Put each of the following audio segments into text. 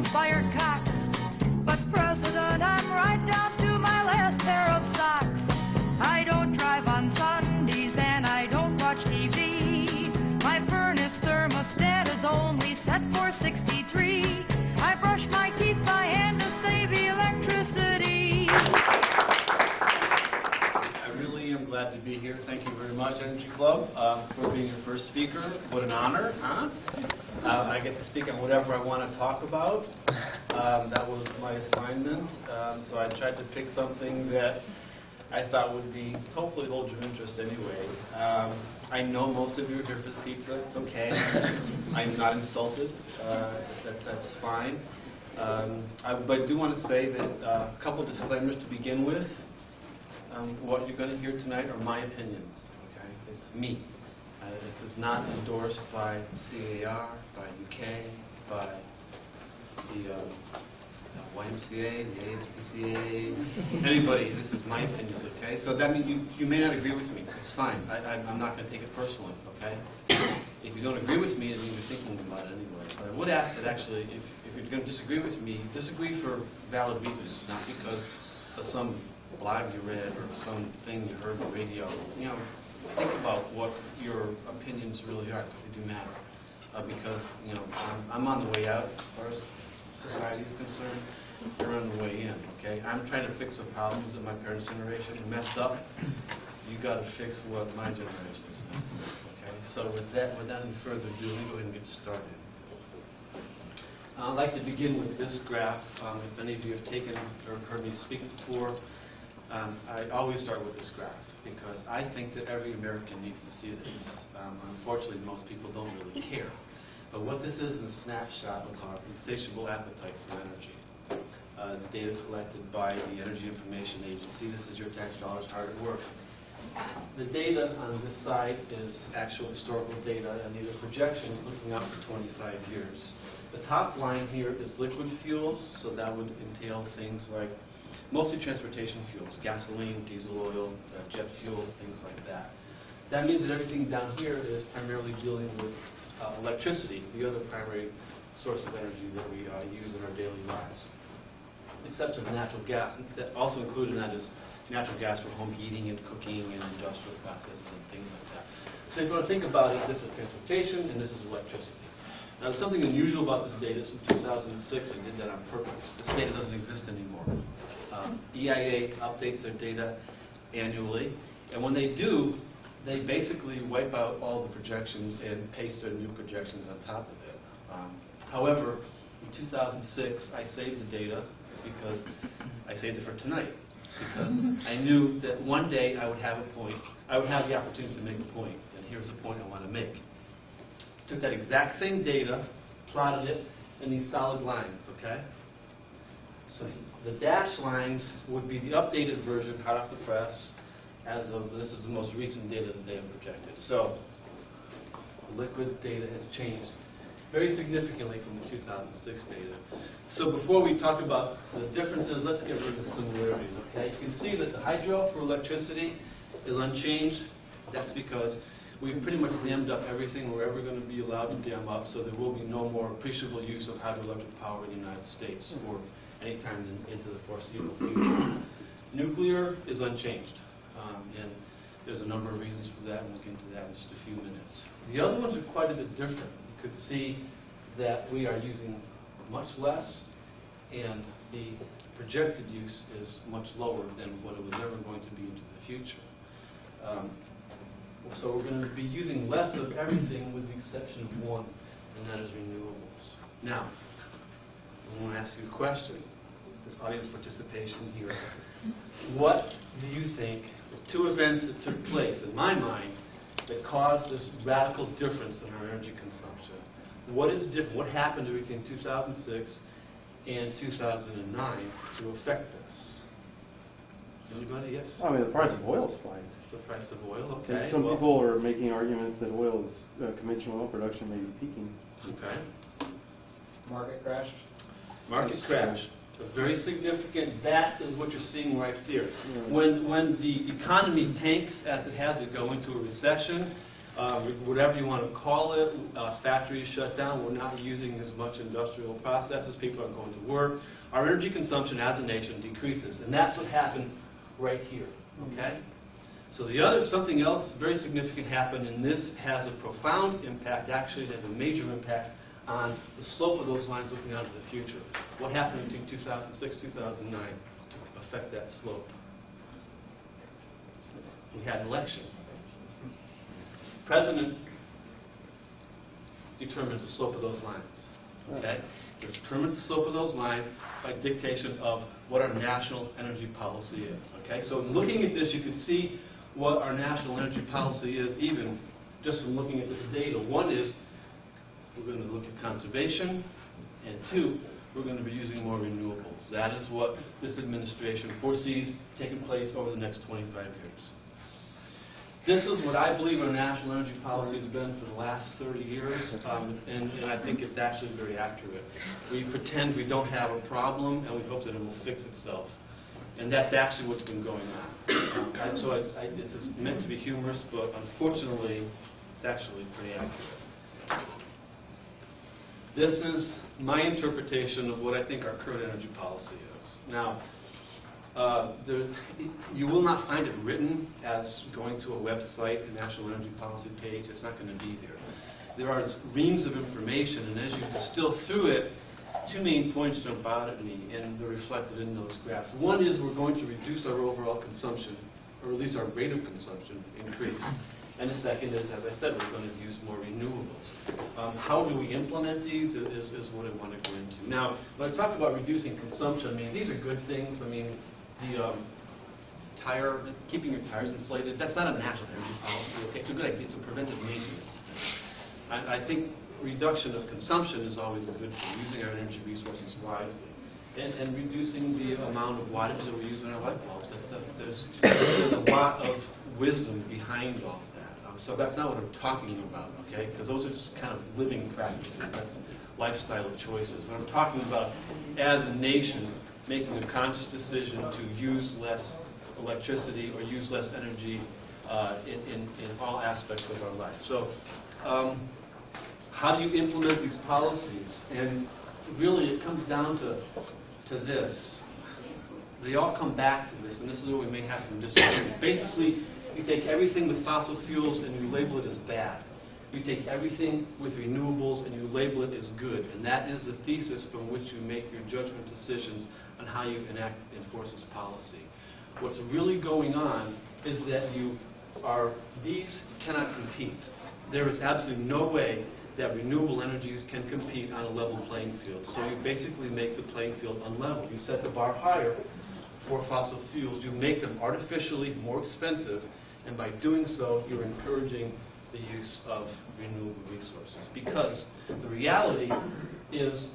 coal-fired cocks. But President, I'm right down to my last pair of socks. I don't drive on Sundays and I don't watch TV. My furnace thermostat is only set for 63. I brush my teeth by hand to save electricity. I really am glad to be here. Thank you very much, Energy Club, for being your first speaker. What an honor, huh? I get to speak on whatever I want to talk about. That was my assignment. So I tried to pick something that I thought would be, hopefully hold your interest anyway. I know most of you are here for the pizza. It's okay. I'm not insulted. That's fine. But I do want to say that a couple of disclaimers to begin with. What you're going to hear tonight are my opinions. Okay, it's me. This is not endorsed by CAR, by UK, by the YMCA, the ASPCA, anybody. This is my opinions. Okay, so that means you may not agree with me. It's fine. I'm not going to take it personally. Okay. If you don't agree with me, it means you're thinking about it anyway. But I would ask that actually, if you're going to disagree with me, disagree for valid reasons, not because of some blog you read or something you heard on the radio. You know, think about what your opinions really are, because they do matter. Because you know, I'm on the way out as far as society is concerned. You're on the way in. Okay, I'm trying to fix the problems that my parents' generation messed up. You got to fix what my generation is messed up. Okay, so without any further ado, let me go ahead and get started. I'd like to begin with this graph. If any of you have taken or heard me speak before, I always start with this graph because I think that every American needs to see this. Unfortunately, most people don't really care. But what this is a snapshot of our insatiable appetite for energy. It's data collected by the Energy Information Agency. This is your tax dollars hard at work. The data on this side is actual historical data, and these are projections looking out for 25 years. The top line here is liquid fuels, so that would entail things like mostly transportation fuels, gasoline, diesel oil, jet fuel, things like that. That means that everything down here is primarily dealing with electricity, the other primary source of energy that we use in our daily lives. Except for natural gas. That also included in that is natural gas for home heating and cooking and industrial processes and things like that. So if you want to think about it, this is transportation and this is electricity. Now, there's something unusual about this data. It's from 2006. I did that on purpose. This data doesn't exist anymore. EIA updates their data annually, and when they do, they basically wipe out all the projections and paste their new projections on top of it. However, in 2006, I saved the data because I saved it for tonight, because I knew that one day I would have a point, I would have the opportunity to make a point, and here's the point I want to make. Took that exact same data, plotted it in these solid lines, okay? So the dashed lines would be the updated version, hot off the press, as of, this is the most recent data that they have projected. So the liquid data has changed very significantly from the 2006 data. So before we talk about the differences, let's get rid of the similarities, okay? You can see that the hydro for electricity is unchanged. That's because we've pretty much dammed up everything we're ever going to be allowed to dam up, so there will be no more appreciable use of hydroelectric power in the United States for any time into the foreseeable future. Nuclear is unchanged, and there's a number of reasons for that, and we'll get into that in just a few minutes. The other ones are quite a bit different. You could see that we are using much less, and the projected use is much lower than what it was ever going to be into the future. So we're going to be using less of everything with the exception of one, and that is renewables. Now, I want to ask you a question. This audience participation here. What do you think the two events that took place, in my mind, that caused this radical difference in our energy consumption? What is different? What happened between 2006 and 2009 to affect this? Anybody? Yes? I mean, the price of oil spiked. The price of oil, okay. Some people are making arguments that oil is, conventional oil production may be peaking. Okay. Market crashed. Market crash. Very significant. That is what you're seeing right there. Yeah. When the economy tanks, as it has, we go into a recession, whatever you want to call it, factories shut down, we're not using as much industrial processes, people are going to work. Our energy consumption as a nation decreases, and that's what happened right here, okay? So something else very significant happened, and this has a profound impact, actually it has a major impact on the slope of those lines looking out to the future. What happened between 2006 2009 to affect that slope? We had an election. President determines the slope of those lines. Okay? It determines the slope of those lines by dictation of what our national energy policy is. Okay? So looking at this, you can see what our national energy policy is, even just from looking at this data. One is we're going to look at conservation, and two, we're going to be using more renewables. That is what this administration foresees taking place over the next 25 years. This is what I believe our national energy policy has been for the last 30 years, and I think it's actually very accurate. We pretend we don't have a problem, and we hope that it will fix itself. And that's actually what's been going on. So it's meant to be humorous, but unfortunately, it's actually pretty accurate. This is my interpretation of what I think our current energy policy is. Now, you will not find it written as going to a website, a national energy policy page. It's not going to be there. There are reams of information, and as you distill through it, two main points jump out at me, and they're reflected in those graphs. One is we're going to reduce our overall consumption, or at least our rate of consumption increase. And the second is, as I said, we're going to use more renewables. How do we implement these is what I want to go into. Now, when I talk about reducing consumption, I mean, these are good things. I mean, the keeping your tires inflated, that's not a national energy policy. Okay, it's a good idea. It's a preventive maintenance thing. I think reduction of consumption is always a good thing, using our energy resources wisely. And reducing the amount of wattage that we use in our light bulbs. There's a lot of wisdom behind all of that. So that's not what I'm talking about, okay? Because those are just kind of living practices. That's lifestyle choices. What I'm talking about, as a nation, making a conscious decision to use less electricity or use less energy in all aspects of our life. So how do you implement these policies? And really it comes down to this. They all come back to this, and this is where we may have some disagreement. Basically, you take everything with fossil fuels and you label it as bad. You take everything with renewables and you label it as good. And that is the thesis from which you make your judgment decisions on how you enforce this policy. What's really going on is that these cannot compete. There is absolutely no way that renewable energies can compete on a level playing field. So you basically make the playing field unlevel. You set the bar higher for fossil fuels. You make them artificially more expensive, and by doing so, you're encouraging the use of renewable resources. Because the reality is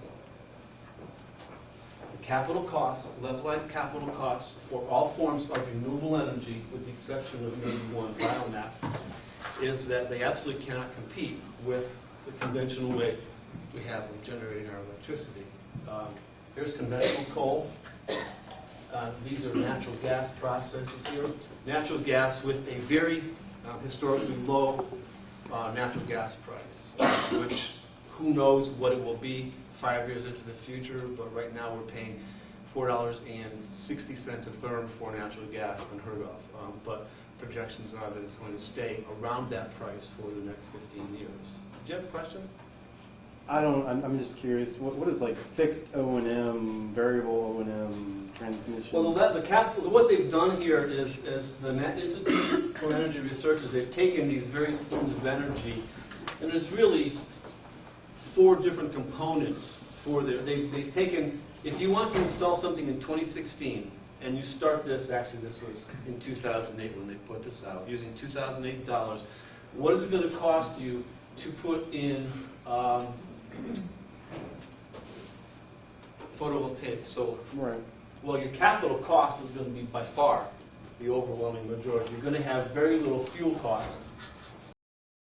the capital costs, levelized capital costs for all forms of renewable energy, with the exception of maybe one, biomass, is that they absolutely cannot compete with the conventional ways we have of generating our electricity. Here's conventional coal. These are natural gas processes here. Natural gas with a very historically low natural gas price, which who knows what it will be 5 years into the future, but right now we're paying $4.60 a therm for natural gas, unheard of. But projections are that it's going to stay around that price for the next 15 years. Do you have a question? I'm just curious, what is like fixed O&M, variable O&M, transmission? Well, what they've done here is the Institute for Energy Research is they've taken these various forms of energy, and there's really 4 different components for they've taken, if you want to install something in 2016, and you start this, actually this was in 2008 when they put this out, using $2008, what is it going to cost you to put in photovoltaic solar? Right. Well, your capital cost is going to be by far the overwhelming majority. You're going to have very little fuel costs